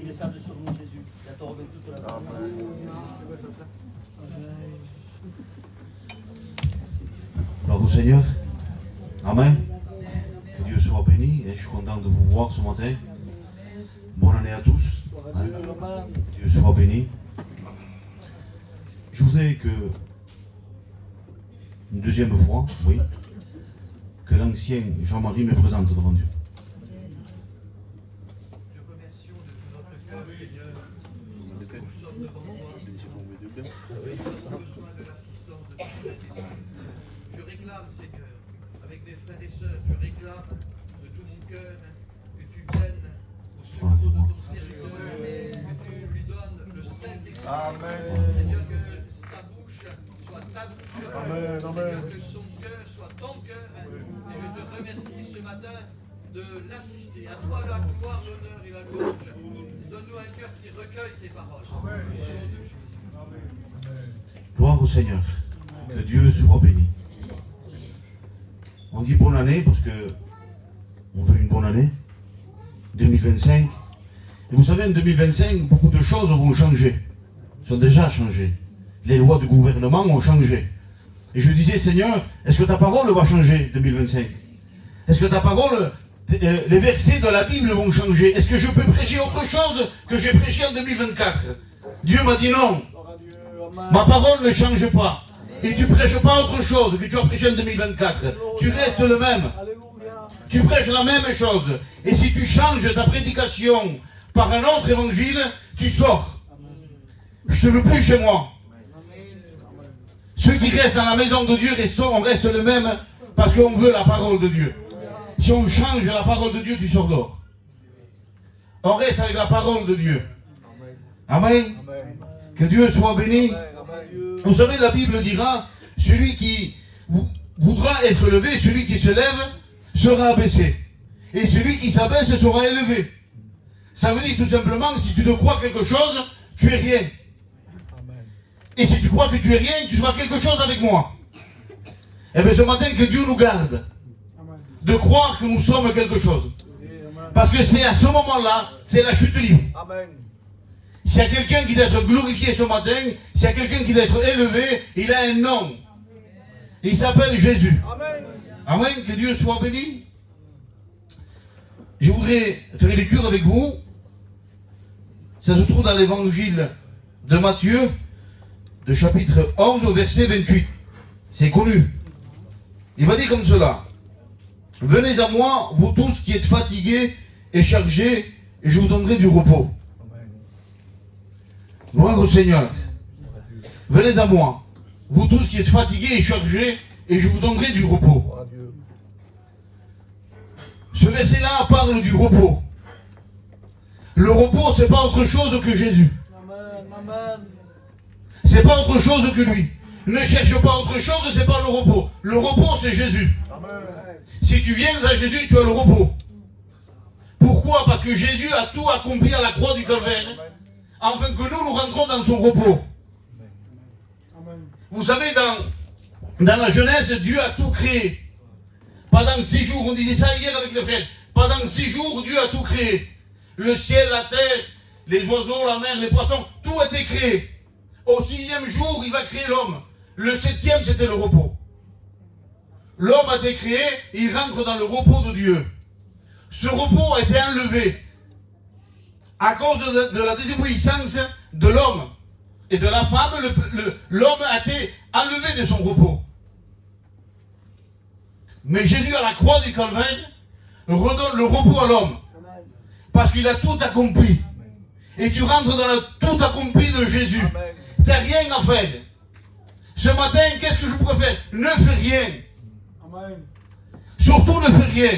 Il descende sur nous, Jésus. Il a tourné toute la terre. Gloire au Seigneur. Amen. Que Dieu soit béni et je suis content de vous voir ce matin. Bonne année à tous. Hein. Que Dieu soit béni. Je voudrais que, une deuxième fois, oui, que l'ancien Jean-Marie me présente devant Dieu. Te remercions de tout notre cœur, Seigneur, parce que nous sommes devant toi. Nous avons besoin de l'assistance de ton Saint-Esprit. Je réclame, Seigneur, avec mes frères et sœurs, je réclame de tout mon cœur que tu viennes au secours de ton serviteur, que tu lui donnes le Saint-Esprit. Seigneur, que sa bouche soit ta bouche. Seigneur, que son cœur soit ton cœur. Et je te remercie ce matin de l'assister. À toi la gloire, l'honneur et la louange. Donne-nous un cœur qui recueille tes paroles. Au nom de Jésus. Gloire au Seigneur. Que Dieu soit béni. On dit bonne année parce que on veut une bonne année. 2025. Et vous savez, en 2025, beaucoup de choses vont changer. Elles ont déjà changé. Les lois du gouvernement ont changé. Et je disais, Seigneur, est-ce que ta parole va changer 2025? Est-ce que ta parole, les versets de la Bible vont changer? Est-ce que je peux prêcher autre chose que j'ai prêché en 2024? Dieu m'a dit non. Ma parole ne change pas. Et tu prêches pas autre chose que tu as prêché en 2024. Tu restes le même. Tu prêches la même chose. Et si tu changes ta prédication par un autre évangile, tu sors. Je ne veux plus chez moi. Ceux qui restent dans la maison de Dieu, on reste le même parce qu'on veut la parole de Dieu. Si on change la parole de Dieu, tu sors dehors. On reste avec la parole de Dieu. Amen. Que Dieu soit béni. Vous savez, la Bible dira, celui qui voudra être levé, celui qui se lève, sera abaissé. Et celui qui s'abaisse sera élevé. Ça veut dire tout simplement, si tu te crois quelque chose, tu es rien. Et si tu crois que tu es rien, tu seras quelque chose avec moi. Et bien ce matin, que Dieu nous garde de croire que nous sommes quelque chose. Parce que c'est à ce moment-là, c'est la chute libre. S'il y a quelqu'un qui doit être glorifié ce matin, s'il y a quelqu'un qui doit être élevé, il a un nom. Il s'appelle Jésus. Amen. Que Dieu soit béni. Je voudrais faire une lecture avec vous. Ça se trouve dans l'évangile de Matthieu, de chapitre 11 au verset 28. C'est connu. Il va dire comme cela. Venez à moi, vous tous qui êtes fatigués et chargés, et je vous donnerai du repos. Gloire au Seigneur. Venez à moi, vous tous qui êtes fatigués et chargés, et je vous donnerai du repos. Ce verset-là parle du repos. Le repos, c'est pas autre chose que Jésus. C'est pas autre chose que lui. Ne cherche pas autre chose, c'est pas le repos. Le repos, c'est Jésus. Si tu viens à Jésus, tu as le repos. Pourquoi? Parce que Jésus a tout accompli à la croix du Calvaire, afin que nous rentrons dans son repos. Vous savez, dans la Genèse, Dieu a tout créé. Pendant 6 jours, on disait ça hier avec le frère. Pendant 6 jours, Dieu a tout créé. Le ciel, la terre, les oiseaux, la mer, les poissons, tout a été créé. Au 6e jour, il va créer l'homme. Le 7e, c'était le repos. L'homme a été créé, il rentre dans le repos de Dieu. Ce repos a été enlevé à cause de la désobéissance de l'homme et de la femme. L'homme a été enlevé de son repos. Mais Jésus, à la croix du Calvaire, redonne le repos à l'homme. Parce qu'il a tout accompli. Et tu rentres dans le tout accompli de Jésus. Tu n'as rien à faire. Ce matin, qu'est-ce que je pourrais faire? Ne fais rien. Surtout ne fais rien.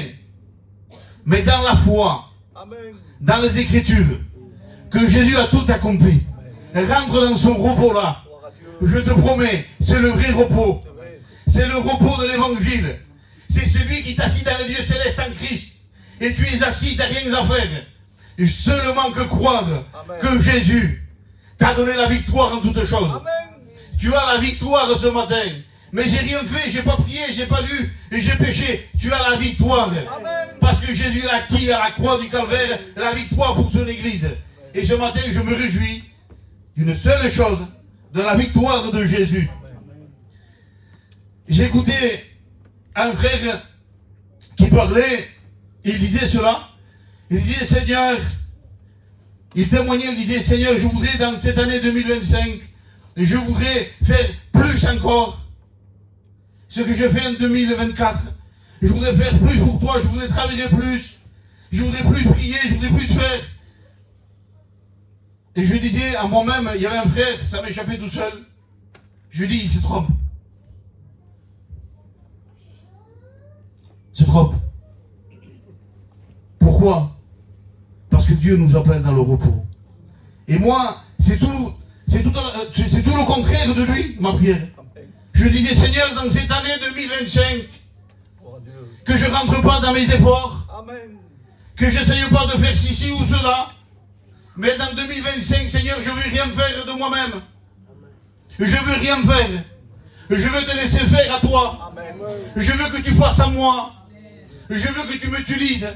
Mais dans la foi, dans les Écritures, que Jésus a tout accompli. Rentre dans son repos là. Je te promets, c'est le vrai repos. C'est le repos de l'Évangile. C'est celui qui t'assit dans les lieux célestes en Christ. Et tu es assis, tu n'as rien à faire. Et seulement que croire que Jésus t'a donné la victoire en toutes choses. Tu as la victoire ce matin. Mais j'ai rien fait, j'ai pas prié, j'ai pas lu, et j'ai péché. Tu as la victoire. Parce que Jésus a acquis à la croix du Calvaire la victoire pour son Église. Et ce matin, je me réjouis d'une seule chose, de la victoire de Jésus. J'ai écouté un frère qui parlait, il disait cela. Il disait, Seigneur, il témoignait, il disait, Seigneur, je voudrais dans cette année 2025, je voudrais faire plus encore ce que je fais en 2024. Je voudrais faire plus pour toi, je voudrais travailler plus, je voudrais plus prier, je voudrais plus faire. Et je disais à moi-même, il y avait un frère, ça m'échappait tout seul. Je lui dis, il se trompe. Il se trompe. Pourquoi? Parce que Dieu nous appelle dans le repos. Et moi, c'est tout le contraire de lui, ma prière. Je disais, Seigneur, dans cette année 2025, que je ne rentre pas dans mes efforts, que je n'essaye pas de faire ceci ou cela, mais dans 2025, Seigneur, je ne veux rien faire de moi-même. Je ne veux rien faire. Je veux te laisser faire à toi. Je veux que tu fasses à moi. Je veux que tu m'utilises.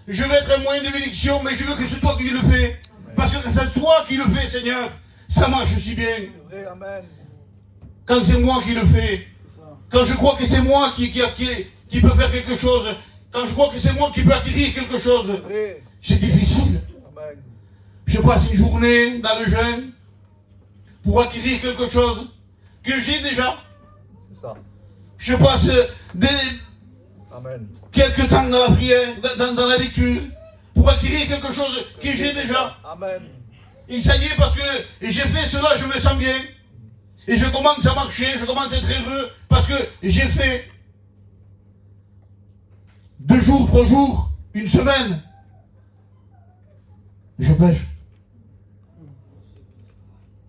Je veux être un moyen de bénédiction, mais je veux que c'est toi qui le fais. Parce que c'est toi qui le fais, Seigneur. Ça marche si bien. Quand c'est moi qui le fais. Quand je crois que c'est moi qui peut faire quelque chose. Quand je crois que c'est moi qui peux acquérir quelque chose. C'est difficile. Je passe une journée dans le jeûne pour acquérir quelque chose que j'ai déjà. Je passe quelques temps dans la prière, dans la lecture, pour acquérir quelque chose que j'ai déjà. Et ça y est, parce que j'ai fait cela, je me sens bien. Et je commence à marcher, je commence à être heureux, parce que j'ai fait 2 jours, 3 jours, une semaine. Je pêche.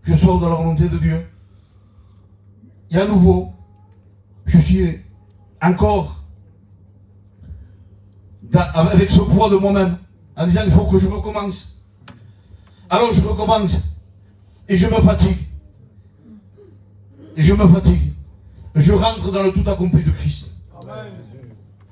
Je sors de la volonté de Dieu. Et à nouveau, je suis encore avec ce poids de moi-même, en disant il faut que je recommence. Alors je recommence, et je me fatigue. Et je me fatigue. Je rentre dans le tout accompli de Christ. Amen.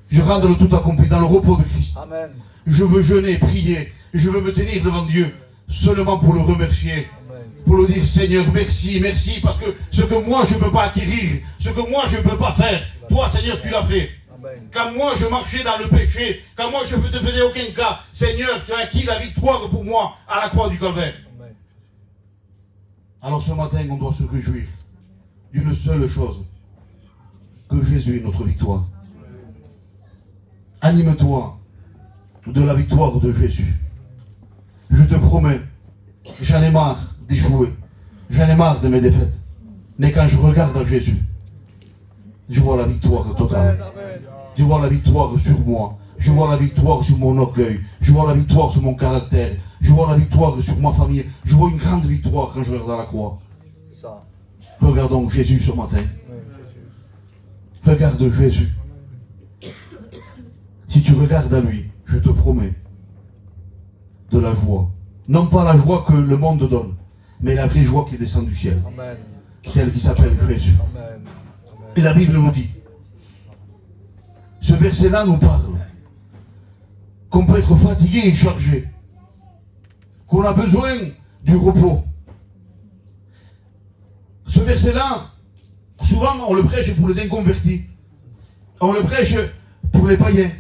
Je rentre dans le tout accompli, dans le repos de Christ. Amen. Je veux jeûner, prier. Je veux me tenir devant Dieu seulement pour le remercier. Amen. Pour le dire, Seigneur, merci, merci, parce que ce que moi je ne peux pas acquérir, ce que moi je ne peux pas faire, toi, Seigneur, tu l'as fait. Amen. Quand moi je marchais dans le péché, quand moi je ne te faisais aucun cas, Seigneur, tu as acquis la victoire pour moi à la croix du Calvaire. Amen. Alors ce matin, on doit se réjouir d'une seule chose, que Jésus est notre victoire. Anime-toi de la victoire de Jésus. Je te promets, j'en ai marre d'échouer, j'en ai marre de mes défaites. Mais quand je regarde à Jésus, je vois la victoire totale. Je vois la victoire sur moi. Je vois la victoire sur mon orgueil. Je vois la victoire sur mon caractère. Je vois la victoire sur ma famille. Je vois une grande victoire quand je regarde à la croix. Regardons Jésus ce matin. Regarde Jésus. Si tu regardes à lui, je te promets de la joie. Non pas la joie que le monde donne, mais la vraie joie qui descend du ciel. Amen. Celle qui s'appelle Jésus. Amen. Et la Bible nous dit, ce verset-là nous parle qu'on peut être fatigué et chargé, qu'on a besoin du repos. Ce verset-là, souvent on le prêche pour les inconvertis. On le prêche pour les païens.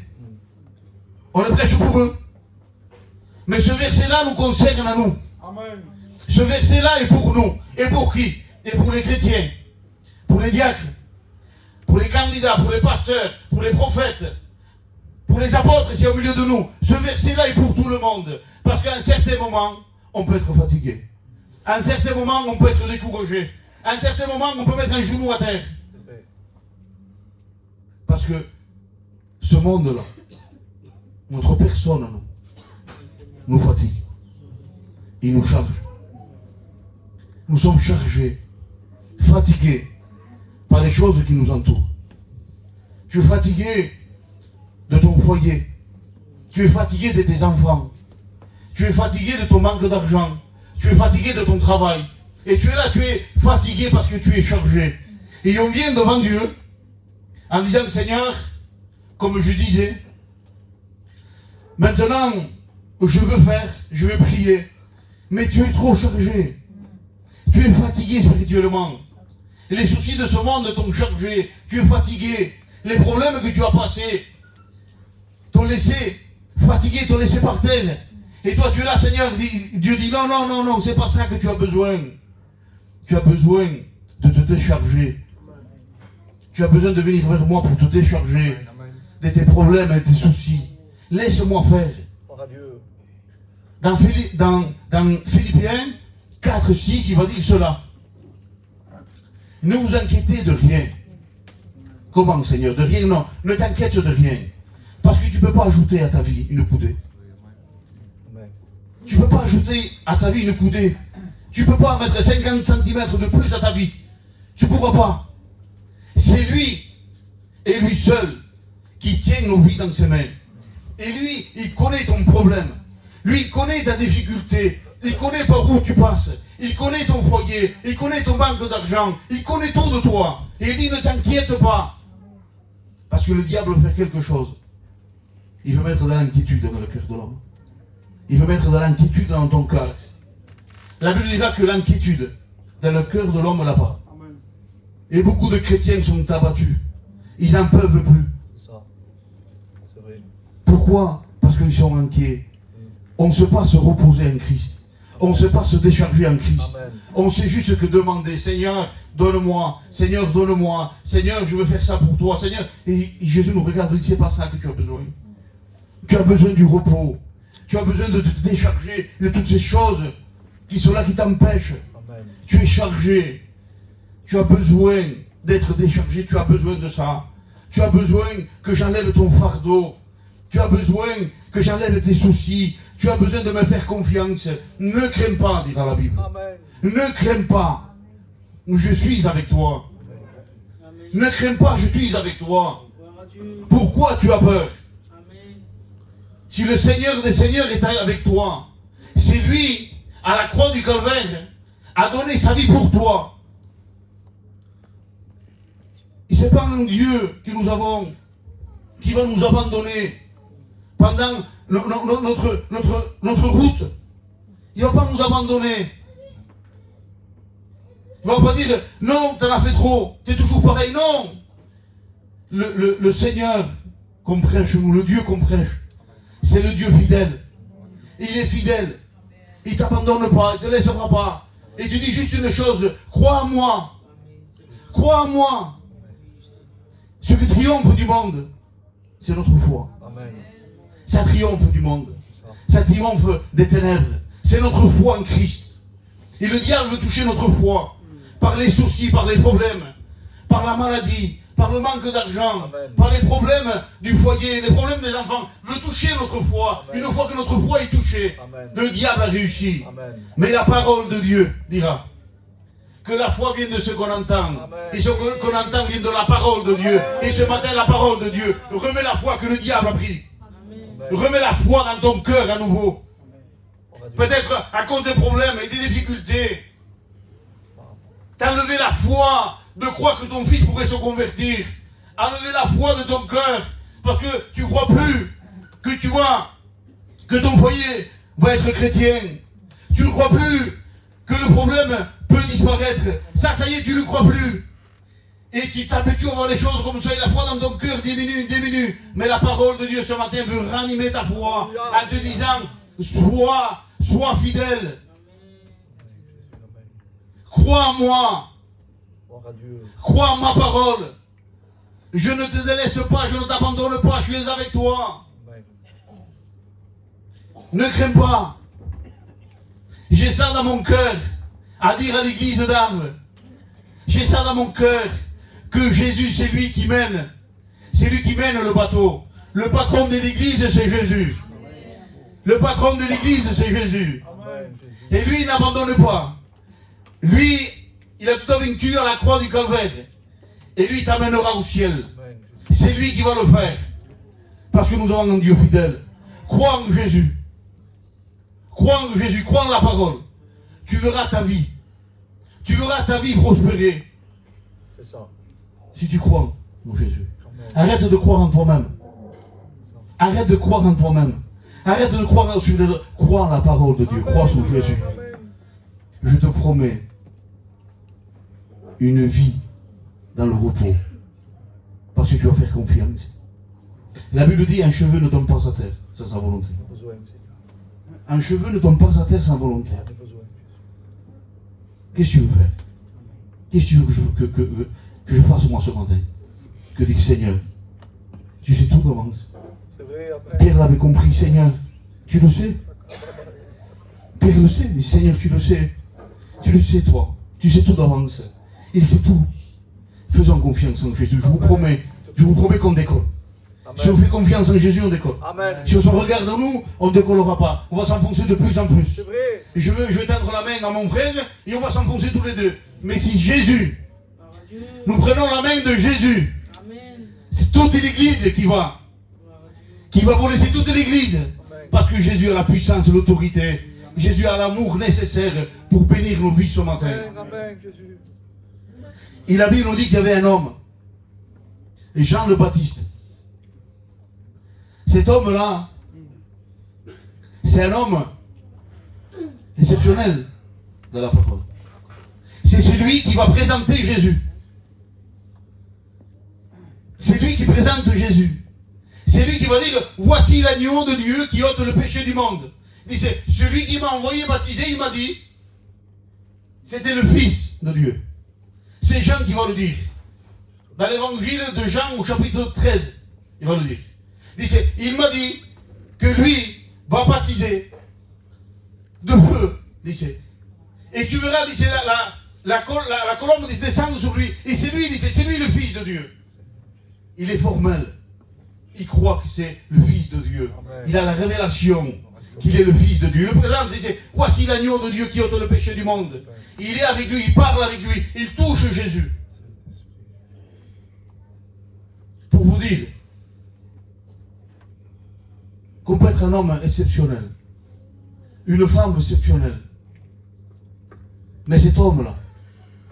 On le prêche pour eux. Mais ce verset-là nous concerne à nous. Amen. Ce verset-là est pour nous. Et pour qui? Et pour les chrétiens, pour les diacres, pour les candidats, pour les pasteurs, pour les prophètes, pour les apôtres ici au milieu de nous. Ce verset-là est pour tout le monde. Parce qu'à un certain moment, on peut être fatigué. À un certain moment, on peut être découragé. À un certain moment, on peut mettre un genou à terre. Parce que ce monde-là, notre personne, nous fatigue. Il nous charge. Nous sommes chargés, fatigués par les choses qui nous entourent. Tu es fatigué de ton foyer. Tu es fatigué de tes enfants. Tu es fatigué de ton manque d'argent. Tu es fatigué de ton travail. Et tu es là, tu es fatigué parce que tu es chargé. Et on vient devant Dieu en disant, Seigneur, comme je disais, Maintenant, je veux prier, mais tu es trop chargé. Tu es fatigué spirituellement. Et les soucis de ce monde t'ont chargé. Tu es fatigué. Les problèmes que tu as passés t'ont laissé fatigué, t'ont laissé par terre. Et toi tu es là, Seigneur, Dieu dit non, non, non, non, c'est pas ça que tu as besoin. Tu as besoin de te décharger. Tu as besoin de venir vers moi pour te décharger de tes problèmes et tes soucis. Laisse-moi faire. Dans Philippiens 4, 6, il va dire cela. Ne vous inquiétez de rien. Comment, Seigneur? De rien, non. Ne t'inquiète de rien. Parce que tu ne peux pas ajouter à ta vie une coudée. Tu ne peux pas ajouter à ta vie une coudée. Tu ne peux pas mettre 50 cm de plus à ta vie. Tu ne pourras pas. C'est lui, et lui seul, qui tient nos vies dans ses mains. Et lui, il connaît ton problème. Lui, il connaît ta difficulté. Il connaît par où tu passes. Il connaît ton foyer. Il connaît ton manque d'argent. Il connaît tout de toi. Et il dit, ne t'inquiète pas. Parce que le diable veut faire quelque chose. Il veut mettre de l'inquiétude dans le cœur de l'homme. Il veut mettre de l'inquiétude dans ton cœur. La Bible dira que l'inquiétude dans le cœur de l'homme n'a pas. Et beaucoup de chrétiens sont abattus. Ils n'en peuvent plus. C'est vrai. Pourquoi? Parce qu'ils sont inquiets. On ne sait pas se reposer en Christ. On ne sait pas se décharger en Christ. Amen. On sait juste que demander, Seigneur, donne-moi. Seigneur, donne-moi. Seigneur, je veux faire ça pour toi. Seigneur. Et Jésus nous regarde, il dit, c'est pas ça que tu as besoin. Tu as besoin du repos. Tu as besoin de te décharger de toutes ces choses qui sont là, qui t'empêchent. Amen. Tu es chargé. Tu as besoin d'être déchargé. Tu as besoin de ça. Tu as besoin que j'enlève ton fardeau. Tu as besoin que j'enlève tes soucis. Tu as besoin de me faire confiance. Ne crains pas, dira la Bible. Amen. Ne crains pas. Je suis avec toi. Amen. Ne crains pas, je suis avec toi. Gloire à Dieu. Pourquoi tu as peur? Amen. Si le Seigneur des Seigneurs est avec toi, c'est lui, à la croix du Calvaire, a donné sa vie pour toi. Et c'est pas un Dieu que nous avons, qui va nous abandonner pendant notre route. Il ne va pas nous abandonner. Il ne va pas dire, non, t'en as fait trop, t'es toujours pareil. Non. Le Seigneur qu'on prêche, nous, le Dieu qu'on prêche, c'est le Dieu fidèle. Il est fidèle. Il ne t'abandonne pas, il ne te laissera pas. Et tu dis juste une chose, crois en moi. Crois en moi. Ce qui triomphe du monde, c'est notre foi. Amen. Ça triomphe du monde. Ça triomphe des ténèbres. C'est notre foi en Christ. Et le diable veut toucher notre foi par les soucis, par les problèmes, par la maladie, par le manque d'argent, Amen. par les problèmes du foyer, les problèmes des enfants. Veut toucher notre foi. Amen. Une fois que notre foi est touchée, Amen. le diable a réussi. Amen. Mais la parole de Dieu dira que la foi vient de ce qu'on entend. Amen. Et ce qu'on entend vient de la parole de Dieu. Et ce matin, la parole de Dieu remet la foi que le diable a pris. Amen. Remets la foi dans ton cœur à nouveau. Gloire à Dieu. Peut-être à cause des problèmes et des difficultés. T'enlever la foi de croire que ton fils pourrait se convertir. Enlever la foi de ton cœur. Parce que tu ne crois plus que tu vois que ton foyer va être chrétien. Tu ne crois plus que le problème peut disparaître. Ça y est, tu ne crois plus. Et tu t'habitues à voir les choses comme ça, et la foi dans ton cœur diminue, diminue. Mais la parole de Dieu ce matin veut ranimer ta foi en te disant, sois fidèle. Amen. Crois en moi. Gloire à Dieu. Crois en ma parole. Je ne te délaisse pas, je ne t'abandonne pas, je suis avec toi. Amen. Ne crains pas. J'ai ça dans mon cœur à dire à l'église d'Arles. J'ai ça dans mon cœur que Jésus, c'est lui qui mène. C'est lui qui mène le bateau. Le patron de l'église, c'est Jésus. Le patron de l'église, c'est Jésus. Amen. Et lui, il n'abandonne pas. Lui, il a tout vaincu à la croix du Calvaire. Et lui, il t'amènera au ciel. Amen. C'est lui qui va le faire. Parce que nous avons un Dieu fidèle. Crois en Jésus. Crois en Jésus, crois en la parole. Tu verras ta vie. Tu verras ta vie prospérer. C'est ça. Si tu crois en Jésus. Amen. Arrête de croire en toi-même. Arrête de croire en toi-même. Arrête de croire sur crois en la parole de Dieu, crois sur Jésus. Amen. Je te promets une vie dans le repos. Parce que tu vas faire confiance. La Bible dit un cheveu ne tombe pas à terre sans sa volonté. On a besoin, Seigneur. Un cheveu ne tombe pas à terre sans volonté. On a besoin. Qu'est-ce que tu veux faire? Qu'est-ce que tu veux que je fasse moi ce matin? Que dit le Seigneur? Tu sais tout d'avance. C'est vrai, Amen. Pierre l'avait compris, Seigneur, tu le sais. Pierre le sait, il dit Seigneur, tu le sais. Tu le sais toi. Tu sais tout d'avance. Il sait tout. Faisons confiance en Jésus. Je vous promets qu'on décolle. Si on fait confiance en Jésus, on décolle. Amen. Si on se regarde en nous, on ne décollera pas. On va s'enfoncer de plus en plus. C'est vrai. Je vais tendre la main à mon frère et on va s'enfoncer tous les deux. Mais si Jésus, Gloire à Dieu. nous prenons la main de Jésus, Amen. c'est toute l'église qui va vous laisser toute l'église. Parce que Jésus a la puissance, l'autorité. Jésus a l'amour nécessaire pour bénir nos vies ce matin. Amen, Amen, Jésus. Et la Bible nous dit qu'il y avait un homme, Jean le Baptiste. Cet homme-là, c'est un homme exceptionnel de la parole. C'est celui qui va présenter Jésus. C'est lui qui présente Jésus. C'est lui qui va dire, voici l'agneau de Dieu qui ôte le péché du monde. Il dit, c'est celui qui m'a envoyé baptiser, il m'a dit, c'était le Fils de Dieu. C'est Jean qui va le dire. Dans l'évangile de Jean au chapitre 13, il va le dire. Il m'a dit que lui va baptiser de feu, dit. Et tu verras, dit, la colombe descend sur lui. Et c'est lui, dit, c'est lui le Fils de Dieu. Il est formel. Il croit que c'est le Fils de Dieu. Amen. Il a la révélation qu'il est le Fils de Dieu. Le présent, c'est voici l'agneau de Dieu qui ôte le péché du monde. Il est avec lui, il parle avec lui, il touche Jésus. Pour vous dire qu'on peut être un homme exceptionnel, une femme exceptionnelle. Mais cet homme-là,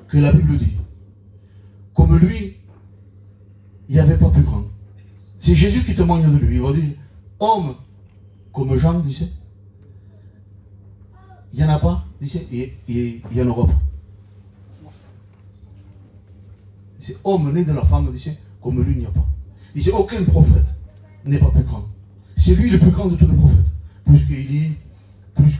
que la Bible dit, comme lui, il n'y avait pas plus grand. C'est Jésus qui témoigne de lui. Il va dire, homme comme Jean, disait, il n'y en a pas, disait, et il n'y en aura pas. C'est homme né de la femme, disait, comme lui, il n'y a pas. Il disait, aucun prophète n'est pas plus grand. C'est lui le plus grand de tous les prophètes. Plus qu'Élie, plus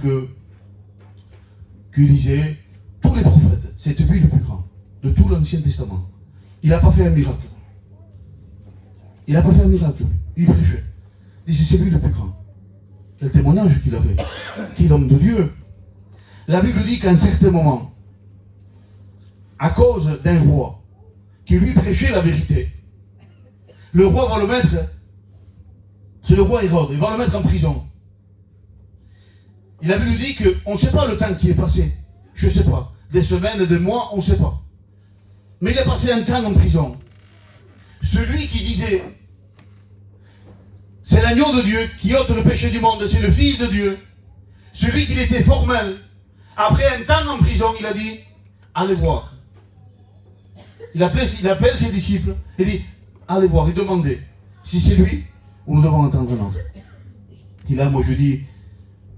qu'Élisée, tous les prophètes, c'est lui le plus grand de tout l'Ancien Testament. Il n'a pas fait un miracle. Il n'a pas fait un miracle. Il prêchait. Il disait, c'est lui le plus grand. Quel témoignage qu'il avait. Qu'il est l'homme de Dieu. La Bible dit qu'à un certain moment, à cause d'un roi qui lui prêchait la vérité, le roi va le mettre, c'est le roi Hérode, il va le mettre en prison. Et la Bible dit qu'on ne sait pas le temps qui est passé. Je ne sais pas. Des semaines, des mois, on ne sait pas. Mais il a passé un temps en prison. Celui qui disait, c'est l'agneau de Dieu qui ôte le péché du monde, c'est le Fils de Dieu. Celui qui était formel, après un temps en prison, il a dit, allez voir. Il appelle ses disciples et dit, allez voir et demandez si c'est lui ou nous devons entendre un autre. Et là, moi je dis,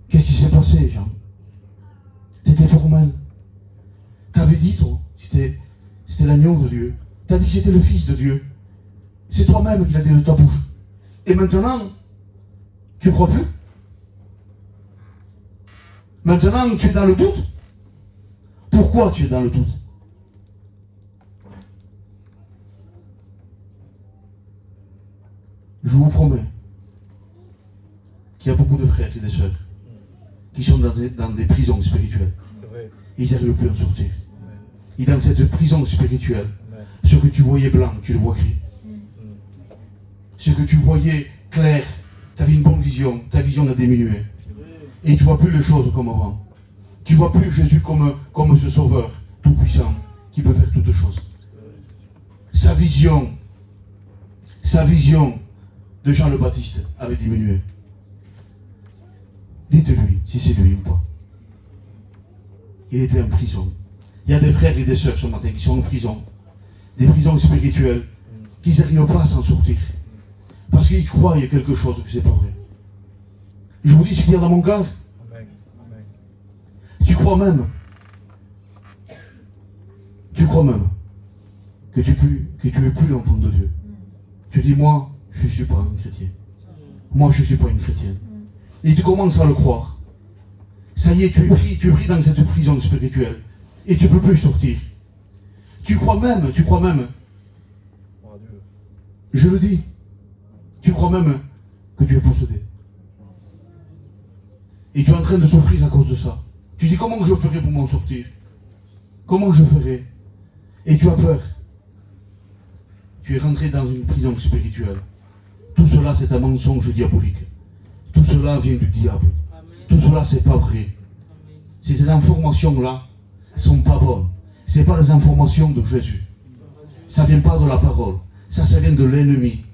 qu'est-ce qui s'est passé, Jean? C'était formel. T'avais dit, toi, c'était l'agneau de Dieu. T'as dit que c'était le Fils de Dieu. C'est toi-même qui l'as dit de ta bouche. Et maintenant, tu crois plus? Maintenant, tu es dans le doute? Pourquoi tu es dans le doute? Je vous promets qu'il y a beaucoup de frères et de sœurs qui sont dans des prisons spirituelles. C'est vrai. Ils n'arrivent plus à en sortir. Amen. Et dans cette prison spirituelle, Amen. ce que tu voyais blanc, tu le vois gris. Ce que tu voyais clair, tu avais une bonne vision, ta vision a diminué. Et tu ne vois plus les choses comme avant. Tu ne vois plus Jésus comme ce sauveur tout-puissant qui peut faire toutes choses. Sa vision de Jean le Baptiste avait diminué. Dites-lui si c'est lui ou pas. Il était en prison. Il y a des frères et des sœurs ce matin qui sont en prison. Des prisons spirituelles qui n'arrivent pas à s'en sortir. Parce qu'ils croient qu'il y a quelque chose que c'est pas vrai. Je vous dis ce qu'il y a dans mon cœur. Amen. Amen. Tu crois même que tu es plus l'enfant de Dieu. Tu dis, moi, je ne suis pas un chrétien. Moi, je ne suis pas une chrétienne. Et tu commences à le croire. Ça y est, tu es pris dans cette prison spirituelle. Et tu ne peux plus sortir. Tu crois même, Mon Dieu. je le dis, tu crois même que tu es possédé. Et tu es en train de souffrir à cause de ça. Tu dis, comment je ferai pour m'en sortir? Comment je ferai? Et tu as peur. Tu es rentré dans une prison spirituelle. Tout cela, c'est un mensonge diabolique. Tout cela vient du diable. Tout cela, c'est pas vrai. Ces informations-là sont pas bonnes. C'est pas les informations de Jésus. Ça vient pas de la parole. Ça vient de l'ennemi.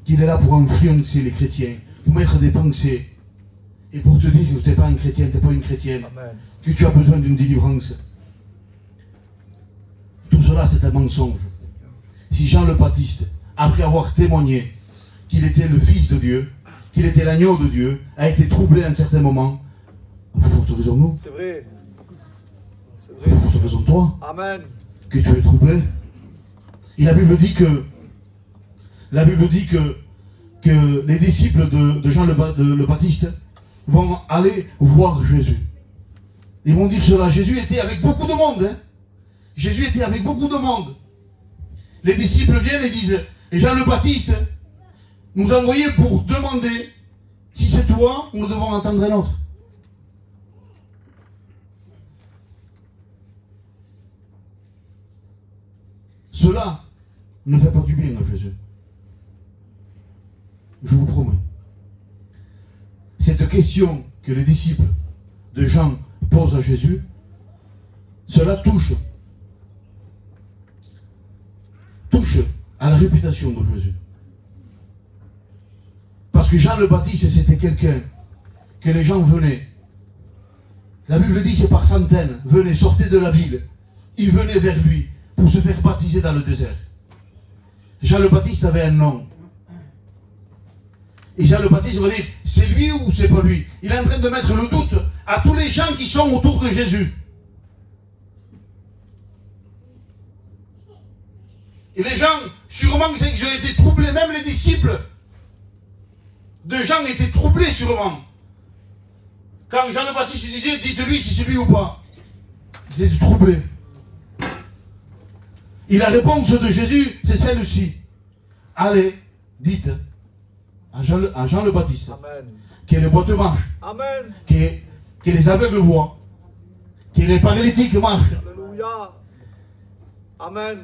Qu'il est là pour influencer les chrétiens, pour mettre des pensées. Et pour te dire que tu n'es pas un chrétien, tu n'es pas une chrétienne. Amen. Que tu as besoin d'une délivrance. Tout cela, c'est un mensonge. Si Jean le Baptiste, après avoir témoigné qu'il était le Fils de Dieu, qu'il était l'agneau de Dieu, a été troublé à un certain moment, pour te raison nous, C'est vrai. C'est pour te vrai. raison toi, Amen. que tu es troublé. Et la Bible dit que les disciples de Jean le Baptiste vont aller voir Jésus. Ils vont dire cela. Jésus était avec beaucoup de monde. Hein. Jésus était avec beaucoup de monde. Les disciples viennent et disent, Jean le Baptiste nous a envoyés pour demander si c'est toi ou nous devons entendre un autre. Cela ne fait pas du bien à Jésus. Je vous promets. Cette question que les disciples de Jean posent à Jésus, cela touche à la réputation de Jésus. Parce que Jean le Baptiste, c'était quelqu'un que les gens venaient. La Bible dit c'est par centaines, venaient, sortaient de la ville. Ils venaient vers lui pour se faire baptiser dans le désert. Jean le Baptiste avait un nom. Et Jean le Baptiste va dire, c'est lui ou c'est pas lui? Il est en train de mettre le doute à tous les gens qui sont autour de Jésus. Et les gens, sûrement, ils ont été troublés, même les disciples de Jean étaient troublés sûrement. Quand Jean le Baptiste disait, dites-lui si c'est lui ou pas. Ils étaient troublés. Et la réponse de Jésus, c'est celle-ci. Allez, dites à Jean le Baptiste, Amen. que les boiteux marchent, Amen. que les aveugles voient, que les paralytiques marchent. Alléluia. Amen.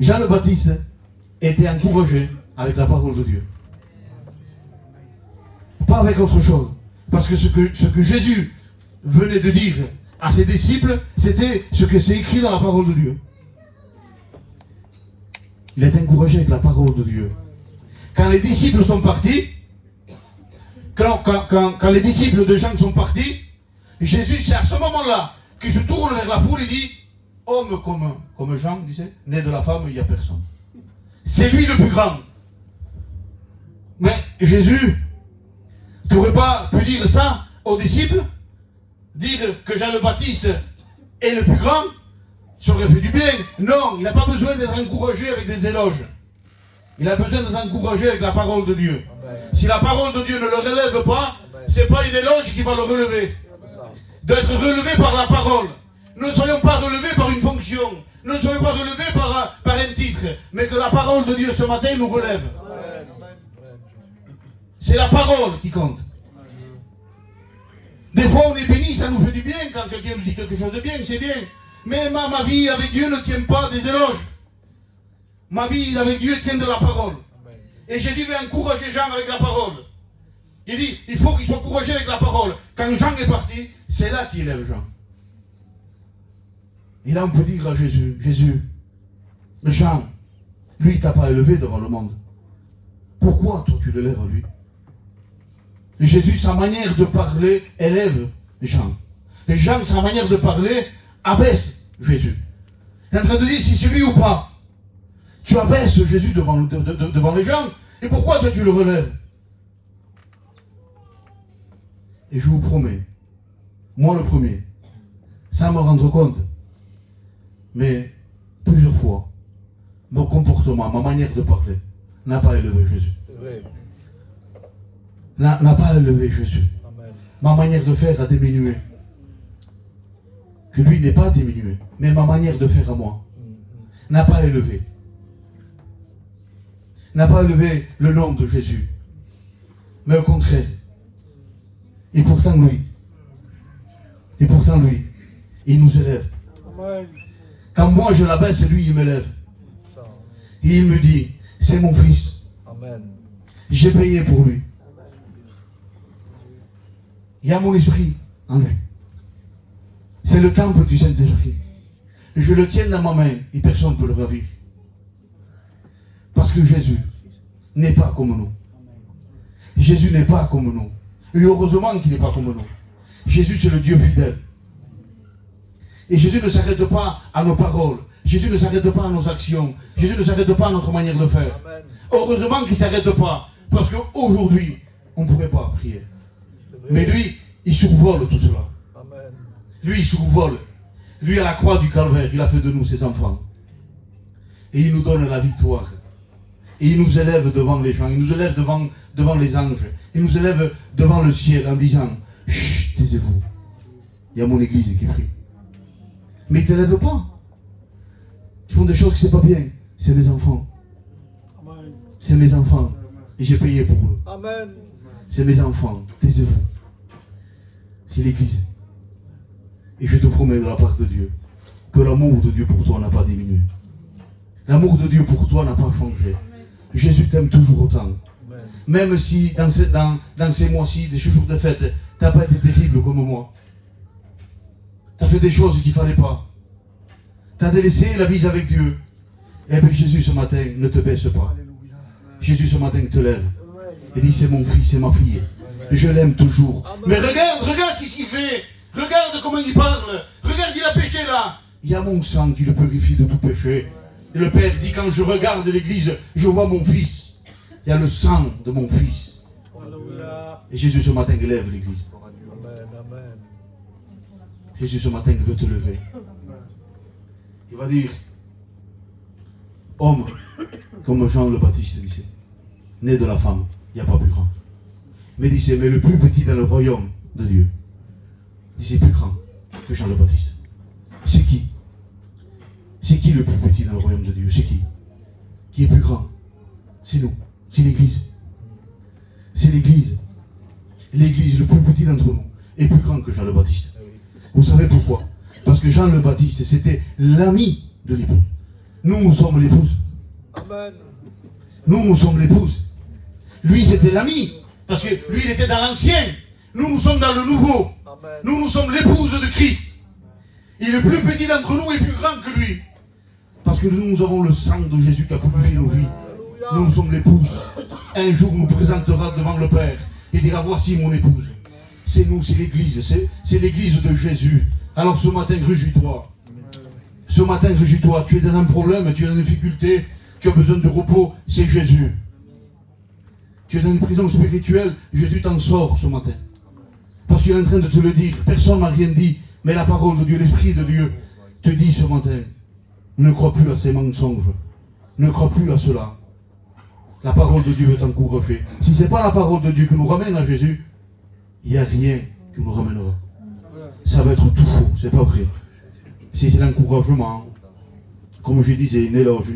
Jean le Baptiste était encouragé avec la parole de Dieu. Pas avec autre chose. Parce que ce que Jésus venait de dire à ses disciples, c'était ce que c'est écrit dans la parole de Dieu. Il est encouragé avec la parole de Dieu. Quand les disciples sont partis, quand les disciples de Jean sont partis, Jésus, c'est à ce moment-là qu'il se tourne vers la foule et dit, homme comme Jean disait, né de la femme, il n'y a personne. C'est lui le plus grand. Mais Jésus, tu n'aurais pas pu dire ça aux disciples? Dire que Jean le Baptiste est le plus grand? Ça aurait fait du bien. Non, il n'a pas besoin d'être encouragé avec des éloges. Il a besoin d'être encouragé avec la parole de Dieu. Amen. Si la parole de Dieu ne le relève pas, c'est pas une éloge qui va le relever. D'être relevé par la parole. Ne soyons pas relevés par une fonction. Ne soyons pas relevés par un titre. Mais que la parole de Dieu ce matin nous relève. Amen. C'est la parole qui compte. Des fois on est béni, ça nous fait du bien. Quand quelqu'un nous dit quelque chose de bien, c'est bien. Mais ma vie avec Dieu ne tient pas des éloges. Ma vie avec Dieu tient de la parole. Et Jésus veut encourager Jean avec la parole. Il dit, il faut qu'il soit encouragé avec la parole. Quand Jean est parti, c'est là qu'il élève Jean. Et là on peut dire à Jésus, Jean, lui il t'a pas élevé devant le monde. Pourquoi toi tu l'élèves à lui? Et Jésus, sa manière de parler, élève Jean. Et Jean, sa manière de parler, abaisse Jésus. Il est en train de dire si c'est lui ou pas. Tu abaisses Jésus devant les gens. Et pourquoi toi tu le relèves? Et je vous promets, moi le premier, sans me rendre compte, mais plusieurs fois, mon comportement, ma manière de parler, n'a pas élevé Jésus. C'est vrai. N'a pas élevé Jésus. Amen. Ma manière de faire a diminué. Que lui n'est pas diminué, mais ma manière de faire à moi n'a pas élevé. N'a pas élevé le nom de Jésus. Mais au contraire. Et pourtant lui, il nous élève. Amen. Quand moi je l'abaisse, lui il m'élève. Ça. Et il me dit, c'est mon fils. Amen. J'ai payé pour lui. Il y a mon esprit en lui. C'est le temple du Saint-Esprit. Je le tiens dans ma main et personne ne peut le ravir. Parce que Jésus n'est pas comme nous. Jésus n'est pas comme nous. Et heureusement qu'il n'est pas comme nous. Jésus c'est le Dieu fidèle. Et Jésus ne s'arrête pas à nos paroles. Jésus ne s'arrête pas à nos actions. Jésus ne s'arrête pas à notre manière de faire. Amen. Heureusement qu'il ne s'arrête pas. Parce qu'aujourd'hui, on ne pourrait pas prier. Mais lui, il survole tout cela. Amen. Lui, il survole. Lui, à la croix du calvaire, il a fait de nous ses enfants. Et il nous donne la victoire. Et il nous élève devant les gens. Il nous élève devant les anges. Il nous élève devant le ciel en disant, chut, taisez-vous. Il y a mon église qui prie. Mais ils ne t'élèvent pas. Ils font des choses que c'est pas bien. C'est mes enfants. C'est mes enfants. Et j'ai payé pour eux. Amen. C'est mes enfants. Taisez-vous. C'est l'église. Et je te promets de la part de Dieu que l'amour de Dieu pour toi n'a pas diminué. L'amour de Dieu pour toi n'a pas changé. Jésus t'aime toujours autant. Amen. Même si dans ces mois-ci, ces jours de fête, tu n'as pas été terrible comme moi. Tu as fait des choses qu'il ne fallait pas. Tu as délaissé la vie avec Dieu. Eh bien Jésus ce matin ne te baisse pas. Jésus ce matin te lève. Et dit c'est mon fils, c'est ma fille. Je l'aime toujours. Amen. Mais regarde ce qu'il fait. Regarde comment il parle. Regarde, il a péché là. Il y a mon sang qui le purifie de tout péché. Et le Père dit, quand je regarde l'église, je vois mon fils. Il y a le sang de mon fils. Alléluia. Et Jésus ce matin lève l'église. Amen. Amen. Jésus ce matin veut te lever. Il va dire, homme, comme Jean le Baptiste disait, né de la femme, il n'y a pas plus grand. Mais il disait, mais le plus petit dans le royaume de Dieu, il disait plus grand que Jean le Baptiste. C'est qui? C'est qui le plus petit dans le royaume de Dieu? C'est qui? Qui est plus grand? C'est nous. C'est l'église. C'est l'église. L'église, le plus petit d'entre nous, est plus grand que Jean le Baptiste. Vous savez pourquoi? Parce que Jean le Baptiste, c'était l'ami de l'époux. Nous sommes l'épouse. Amen. Nous sommes l'épouse. Lui, c'était l'ami. Parce que lui, il était dans l'ancien. Nous sommes dans le nouveau. Amen. Nous sommes l'épouse de Christ. Et le plus petit d'entre nous est plus grand que lui. Parce que nous avons le sang de Jésus qui a purifié nos vies. Nous sommes l'épouse. Un jour, nous présentera devant le Père et dira, voici mon épouse. C'est nous, c'est l'église. C'est l'église de Jésus. Alors ce matin, réjouis-toi. Ce matin, réjouis-toi. Tu es dans un problème, tu es dans une difficulté, tu as besoin de repos, c'est Jésus. Tu es dans une prison spirituelle, Jésus t'en sort ce matin. Parce qu'il est en train de te le dire. Personne ne m'a rien dit, mais la parole de Dieu, l'Esprit de Dieu te dit ce matin, ne crois plus à ces mensonges. Ne crois plus à cela. La parole de Dieu veut t'encourager. Si ce n'est pas la parole de Dieu qui nous ramène à Jésus, il n'y a rien qui nous ramènera. Ça va être tout faux, c'est pas vrai. C'est l'encouragement, comme je disais, une éloge,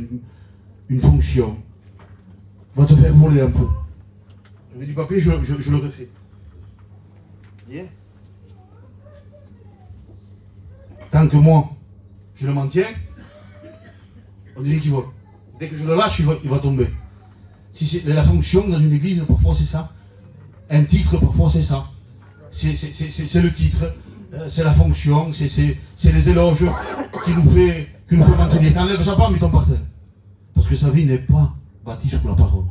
une fonction, va te faire voler un peu. J'avais du papier, je le refais. Bien. Tant que moi, je le maintiens, on dirait qu'il vole. Dès que je le lâche, il va tomber. Si c'est la fonction dans une église, parfois c'est ça. Un titre, parfois c'est ça. C'est le titre, c'est la fonction, c'est les éloges qui nous fait maintenir. T'enlèves ça pas, mais ton par terre. Parce que sa vie n'est pas bâtie sur la parole.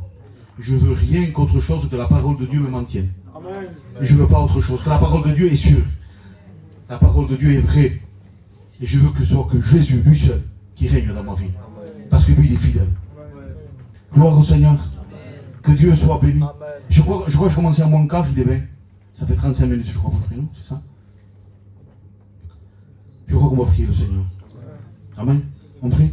Je veux rien qu'autre chose que la parole de Dieu me maintienne. Amen. Et je ne veux pas autre chose. Que la parole de Dieu est sûre. La parole de Dieu est vraie. Et je veux que ce soit que Jésus, lui seul, qui règne dans ma vie. Parce que lui, il est fidèle. Gloire au Seigneur. Que Dieu soit béni. Amen. Je crois que je commençais à moins 4, il est bien. Ça fait 35 minutes, je crois, qu'on prie, non? C'est ça? Je crois qu'on va prier le Seigneur. Amen. On prie.